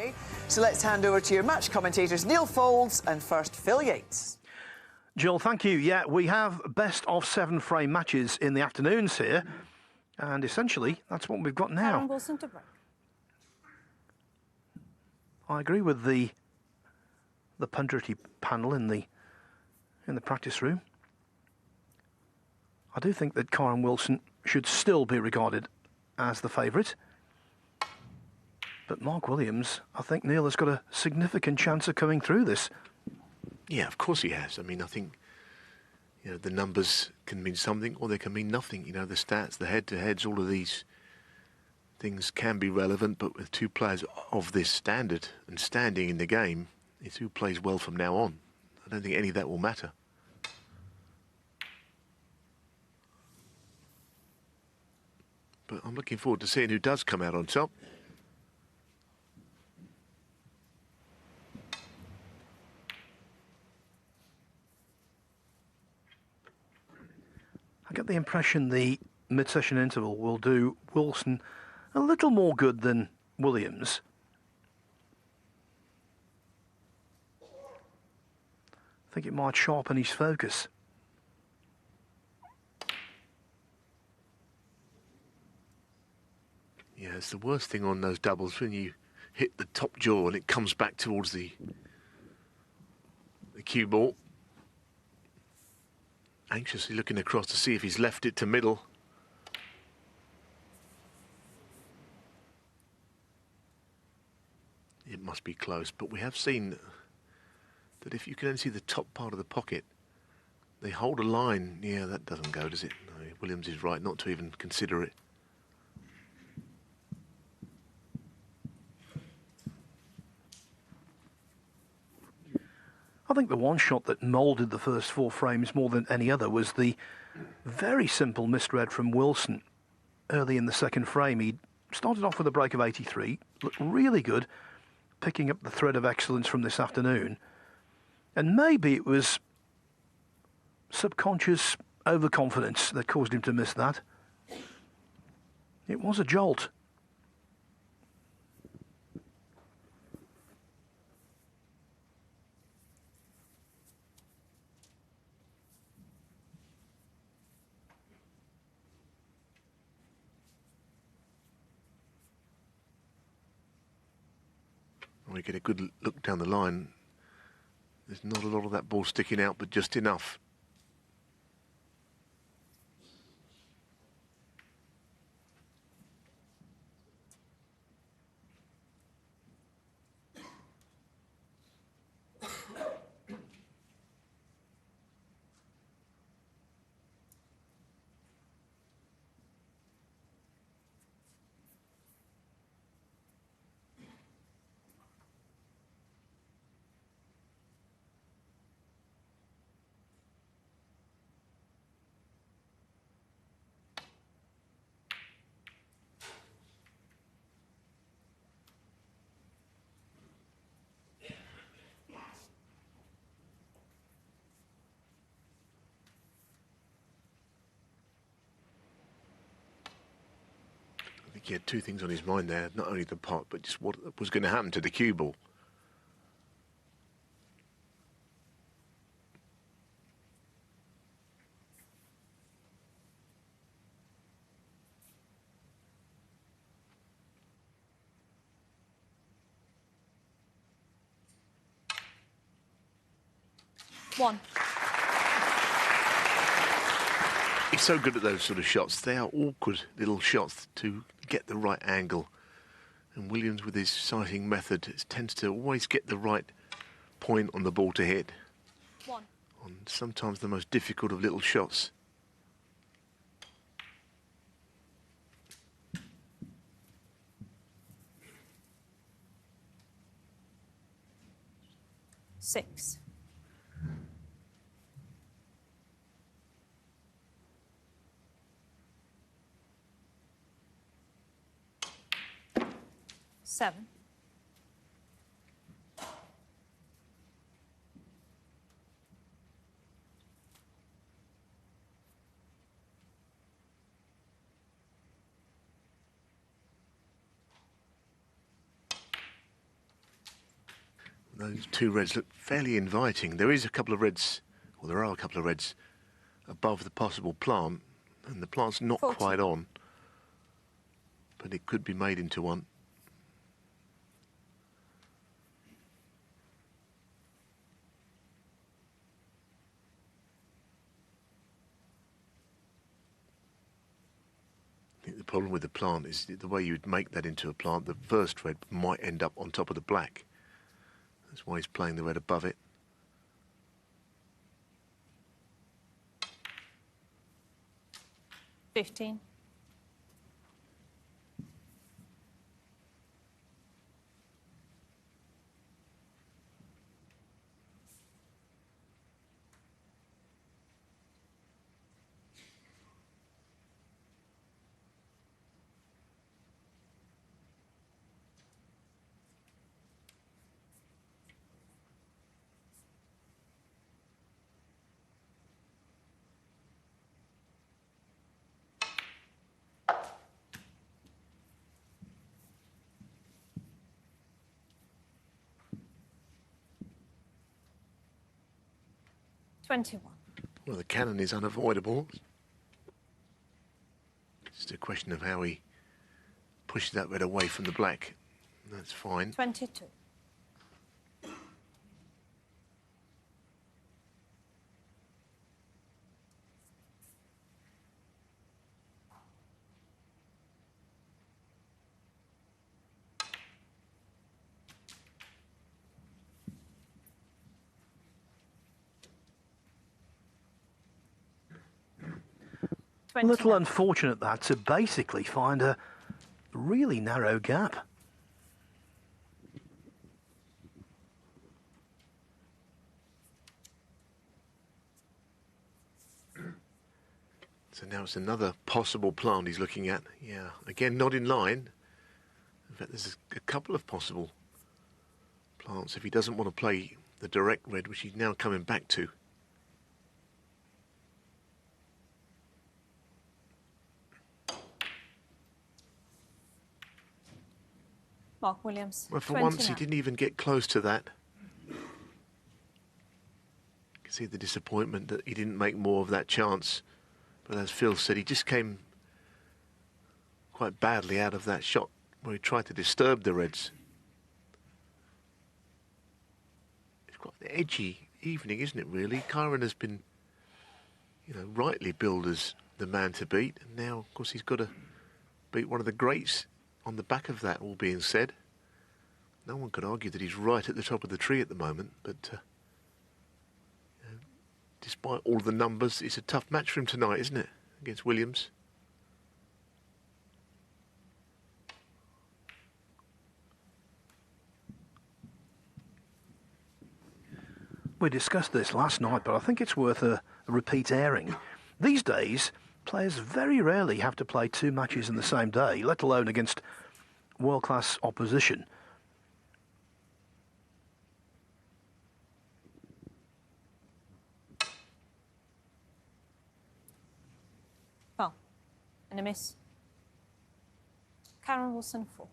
today. So let's hand over to your match commentators, Neil Folds and first Phil Yates. Jill, thank you. Yeah, we have best of 7 frame matches in the afternoons here. And essentially, that's what we've got now. Karen Wilson to break. I agree with the punterty panel in the practice room. I do think that Karen Wilson should still be regarded as the favourite. But Mark Williams, I think Neil has got a significant chance of coming through this. Yeah, of course he has. I mean, I think, the numbers can mean something or they can mean nothing. The stats, the head-to-heads, all of these things can be relevant, but with two players of this standard and standing in the game, it's who plays well from now on. I don't think any of that will matter. But I'm looking forward to seeing who does come out on top. I get the impression the mid-session interval will do Wilson a little more good than Williams. I think it might sharpen his focus. Yeah, it's the worst thing on those doubles when you hit the top jaw and it comes back towards the cue ball. Anxiously looking across to see if he's left it to middle. It must be close, but we have seen that if you can only see the top part of the pocket, they hold a line. Yeah, that doesn't go, does it? No, Williams is right not to even consider it. I think the one shot that moulded the first 4 frames more than any other was the very simple misread from Wilson early in the second frame. He started off with a break of 83, looked really good, picking up the thread of excellence from this afternoon. And maybe it was subconscious overconfidence that caused him to miss that. It was a jolt. We get a good look down the line. There's not a lot of that ball sticking out, but just enough. He had 2 things on his mind there, not only the pot, but just what was going to happen to the cue ball. One. He's so good at those sort of shots. They are awkward little shots to get the right angle. And Williams, with his sighting method, tends to always get the right point on the ball to hit. One. On sometimes the most difficult of little shots. Six. Seven. Those two reds look fairly inviting. There is a couple of reds, or there are a couple of reds above the possible plant, and the plant's not 40. quite on, but it could be made into one. I think the problem with the plant is the way you'd make that into a plant. The first red might end up on top of the black. That's why he's playing the red above it. $15. $21. Well, the cannon is unavoidable. It's just a question of how he pushes that red away from the black. That's fine. 22. A little unfortunate that to basically find a really narrow gap. So now it's another possible plant he's looking at. Yeah, again, not in line. In fact, there's a couple of possible plants if he doesn't want to play the direct red, which he's now coming back to. Mark Williams. Well, for 29. once, he didn't even get close to that. You can see the disappointment that he didn't make more of that chance. But as Phil said, he just came quite badly out of that shot where he tried to disturb the reds. It's quite an edgy evening, isn't it, really? Kyren has been, you know, rightly billed as the man to beat. And now, of course, he's got to beat one of the greats on the back of that, all being said. No one could argue that he's right at the top of the tree at the moment, but you know, despite all the numbers, it's a tough match for him tonight, isn't it, against Williams? We discussed this last night, but I think it's worth a repeat airing. These days, players very rarely have to play two matches in the same day, let alone against world-class opposition. Foul. And a miss. Karen Wilson, 4.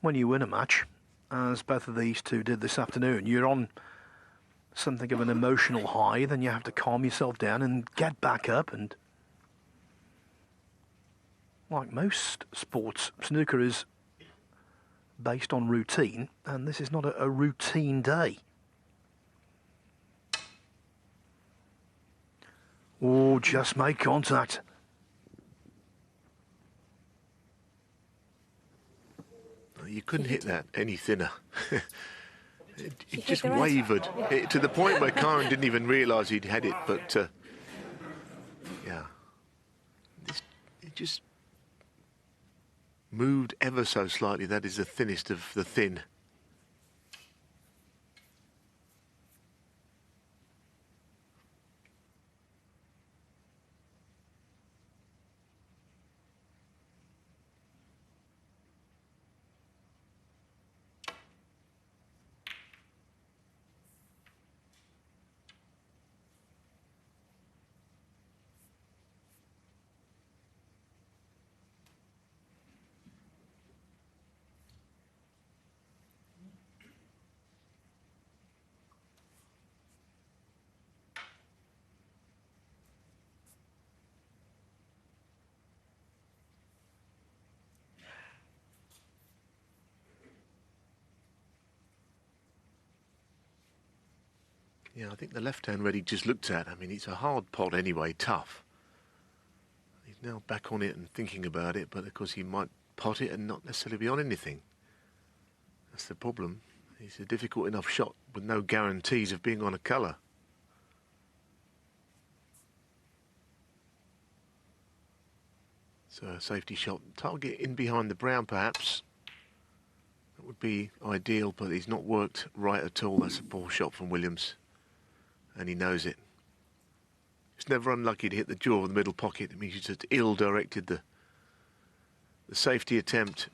When you win a match, as both of these two did this afternoon, you're on something of an emotional high, then you have to calm yourself down and get back up. And like most sports, snooker is based on routine, and this is not a routine day. Oh, just made contact. You couldn't hit that any thinner. It hit just the right wavered to the point where Kyren didn't even realise he'd had it. But yeah, it just moved ever so slightly. That is the thinnest of the thin. Yeah, I think the left-hand red he just looked at, I mean, it's a hard pot anyway, tough. He's now back on it and thinking about it, but of course he might pot it and not necessarily be on anything. That's the problem. It's a difficult enough shot with no guarantees of being on a colour. So a safety shot, target in behind the brown perhaps. That would be ideal, but he's not worked right at all. That's a poor shot from Williams, and he knows it. It's never unlucky to hit the jaw of the middle pocket. It means you just ill-directed the safety attempt.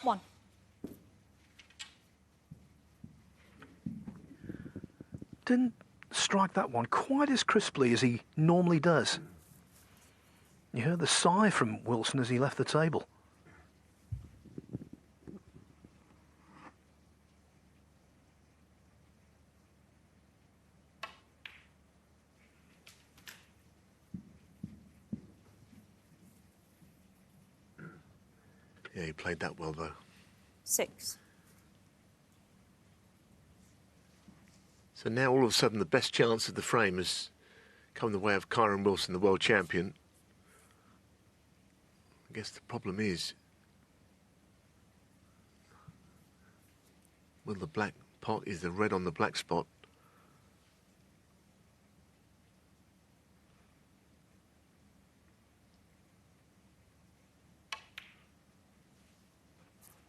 One. Didn't strike that one quite as crisply as he normally does. You heard the sigh from Wilson as he left the table. Yeah, he played that well though. 6. So now all of a sudden the best chance of the frame has come the way of Kyren Wilson, the world champion. I guess the problem is, well, the black pot is the red on the black spot.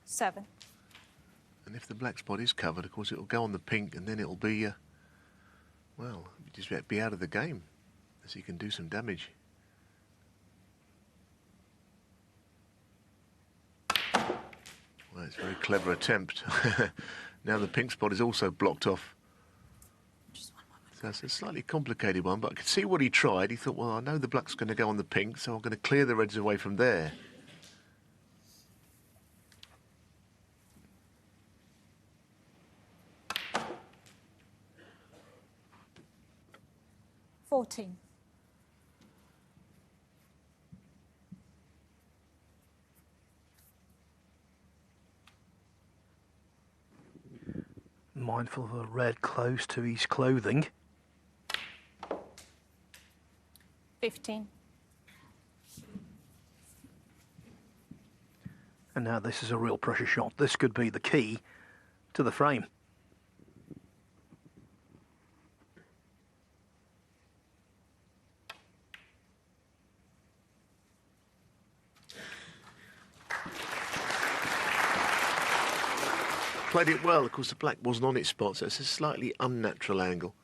Seven. And if the black spot is covered, of course, it'll go on the pink, and then it'll be, well, just be out of the game, as he can do some damage. Well, it's a very clever attempt. Now the pink spot is also blocked off. Just one moment. So it's a slightly complicated one, but I could see what he tried. He thought, well, I know the black's going to go on the pink, so I'm going to clear the reds away from there. $14. Mindful of a red close to his clothing. 15. And now this is a real pressure shot. This could be the key to the frame. Played it well. Of course, the black wasn't on its spot, so it's a slightly unnatural angle.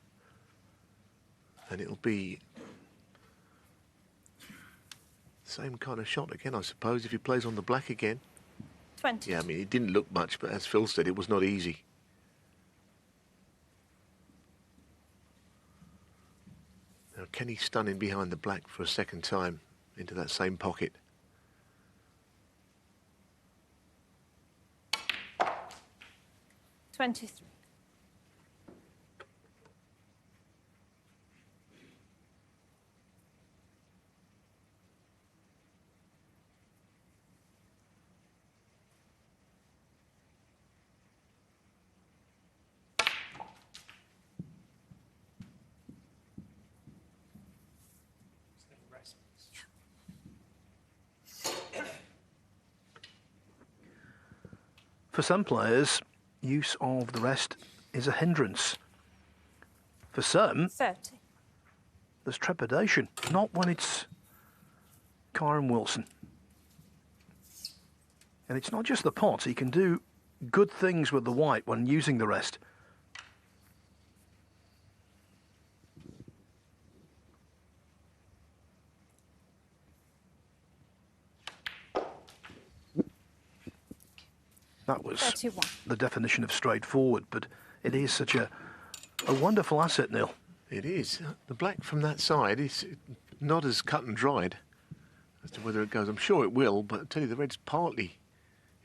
And it'll be the same kind of shot again, I suppose, if he plays on the black again. 20. Yeah, I mean, it didn't look much, but as Phil said, it was not easy. Now, can he stun in behind the black for a second time into that same pocket? $23. For some players, use of the rest is a hindrance. For some, 30. there's trepidation, not when it's Kyren Wilson. And it's not just the pot, he can do good things with the white when using the rest. That was 31. the definition of straightforward, but it is such a a wonderful asset, Neil. It is. The black from that side is not as cut and dried as to whether it goes. I'm sure it will, but I tell you, the red's partly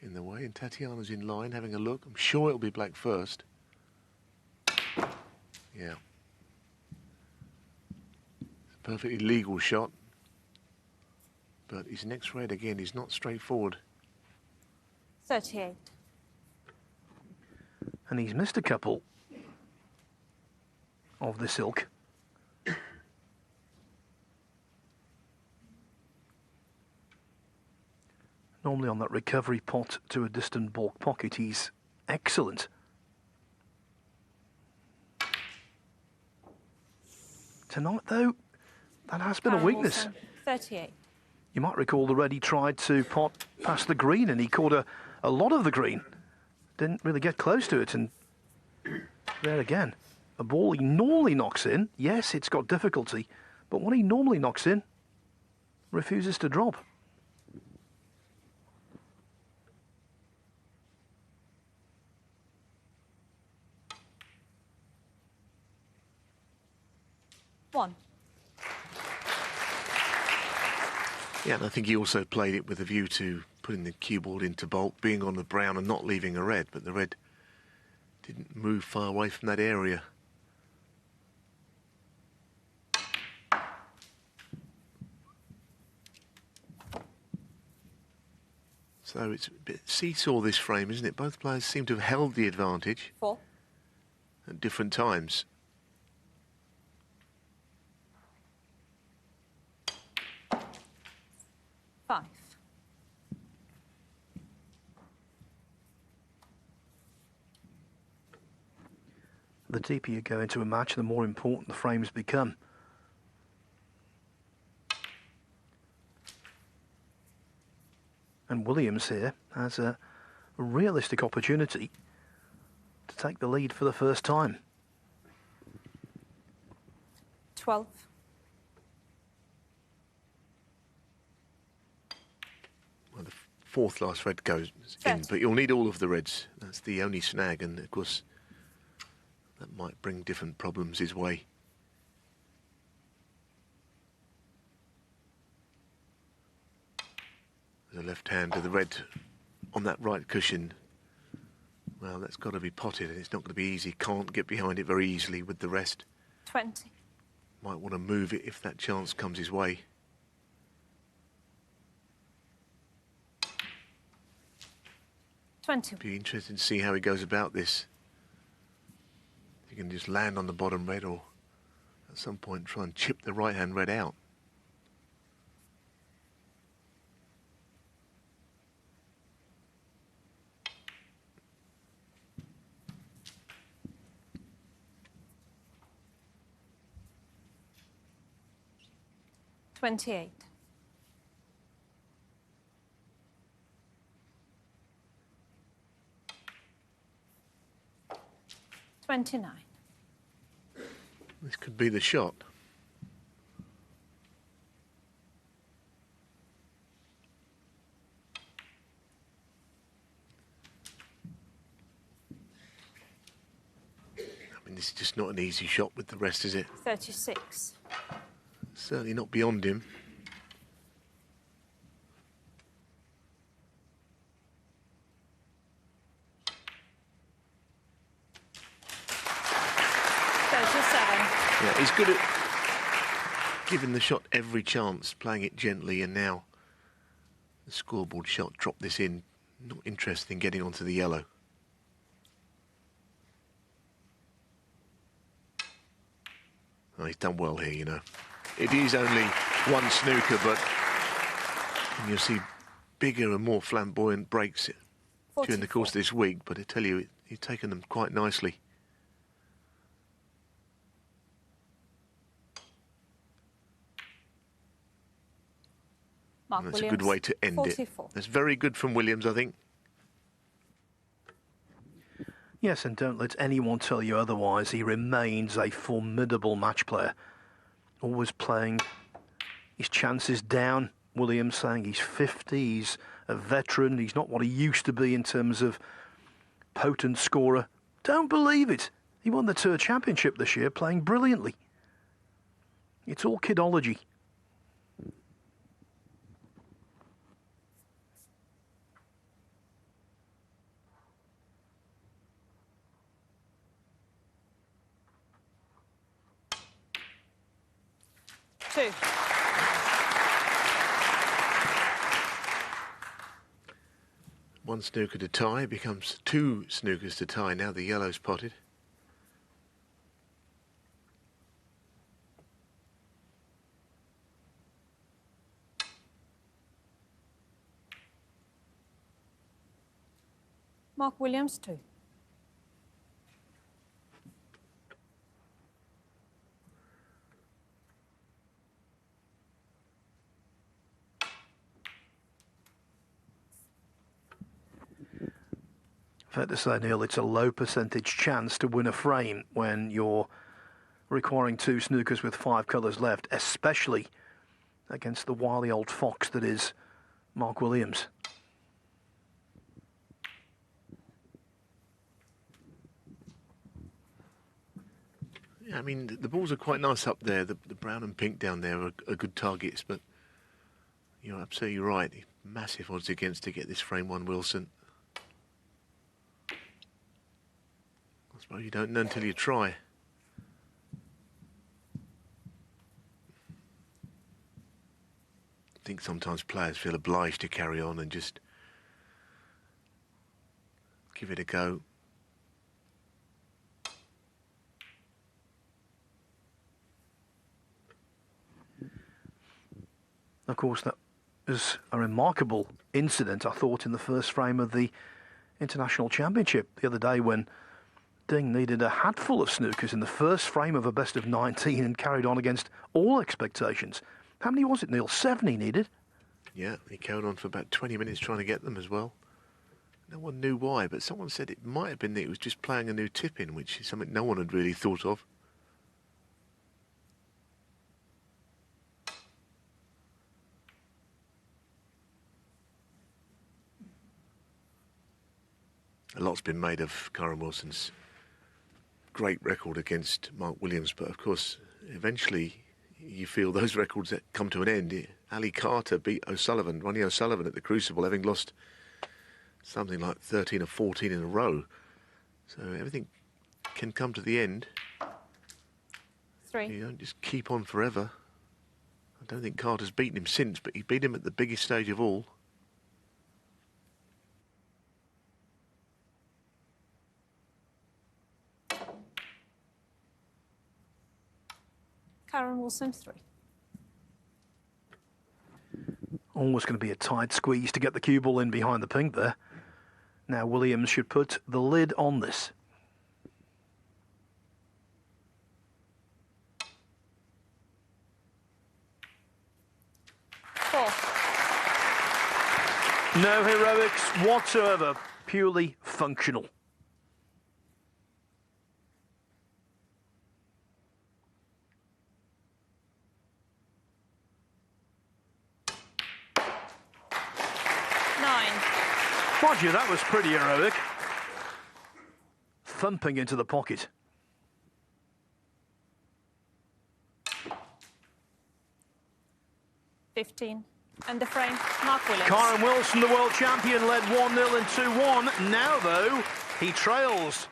in the way, and Tatiana's in line having a look. I'm sure it'll be black first. Yeah. It's a perfectly legal shot. But his next red, again, is not straightforward. 38. And he's missed a couple of this ilk. Normally on that recovery pot to a distant baulk pocket, he's excellent. Tonight, though, that has been a weakness. Wilson, 38. You might recall the red he tried to pot past the green, and he caught a lot of the green. Didn't really get close to it, and there again. A ball he normally knocks in. Yes, it's got difficulty, but what he normally knocks in refuses to drop. One. Yeah, and I think he also played it with a view to putting the cue ball into baulk, being on the brown and not leaving a red, but the red didn't move far away from that area. So it's a bit seesaw, this frame, isn't it? Both players seem to have held the advantage 4. at different times. Five. The deeper you go into a match, the more important the frames become. And Williams here has a realistic opportunity to take the lead for the first time. 12. Well, the fourth last red goes in, 30. but you'll need all of the reds. That's the only snag, and of course that might bring different problems his way. The left hand to the red on that right cushion. Well, that's got to be potted, and it's not going to be easy. Can't get behind it very easily with the rest. 20. Might want to move it if that chance comes his way. Be interesting to see how he goes about this. If he can just land on the bottom red, or at some point try and chip the right hand red out. $28. 29. This could be the shot. I mean, this is just not an easy shot with the rest, is it? 36. Certainly not beyond him. Yeah, he's good at giving the shot every chance, playing it gently, and now the scoreboard shot dropped this in. Not interested in getting onto the yellow. Oh, he's done well here, you know. It is only one snooker, but you'll see bigger and more flamboyant breaks during the course of this week, but I tell you, he's taken them quite nicely. Mark That's Williams, a good way to end 44. it. That's very good from Williams, I think. Yes, and don't let anyone tell you otherwise. He remains a formidable match player. Always playing his chances down. Williams saying he's 50, he's a veteran, he's not what he used to be in terms of potent scorer. Don't believe it. He won the Tour Championship this year, playing brilliantly. It's all kidology. Two. One snooker to tie becomes two snookers to tie. Now the yellow's potted. Mark Williams, 2. Fair to say, Neil, it's a low percentage chance to win a frame when you're requiring two snookers with 5 colours left, especially against the wily old fox that is Mark Williams. Yeah, I mean, the balls are quite nice up there. The brown and pink down there are good targets, but you're absolutely right. Massive odds against to get this frame one, Wilson. I suppose you don't know until you try. I think sometimes players feel obliged to carry on and just give it a go. Of course, that was a remarkable incident, I thought, in the first frame of the International Championship the other day when Ding needed a hatful of snookers in the first frame of a best of 19 and carried on against all expectations. How many was it, Neil? 7 he needed? Yeah, he carried on for about 20 minutes trying to get them as well. No one knew why, but someone said it might have been that he was just playing a new tip-in, which is something no one had really thought of. A lot's been made of Kyren Wilson's great record against Mark Williams, but of course, eventually you feel those records that come to an end. Ali Carter beat O'Sullivan, Ronnie O'Sullivan at the Crucible, having lost something like 13 or 14 in a row. So everything can come to the end. 3. You don't just keep on forever. I don't think Carter's beaten him since, but he beat him at the biggest stage of all. Kyren Wilson, 3. Almost going to be a tight squeeze to get the cue ball in behind the pink there. Now Williams should put the lid on this. No heroics whatsoever, purely functional. Roger, that was pretty heroic. Thumping into the pocket. $15. And the frame, Mark Williams. Kyren Wilson, the world champion, led 1-0 and 2-1. Now, though, he trails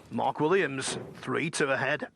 Mark Williams 3-2 ahead.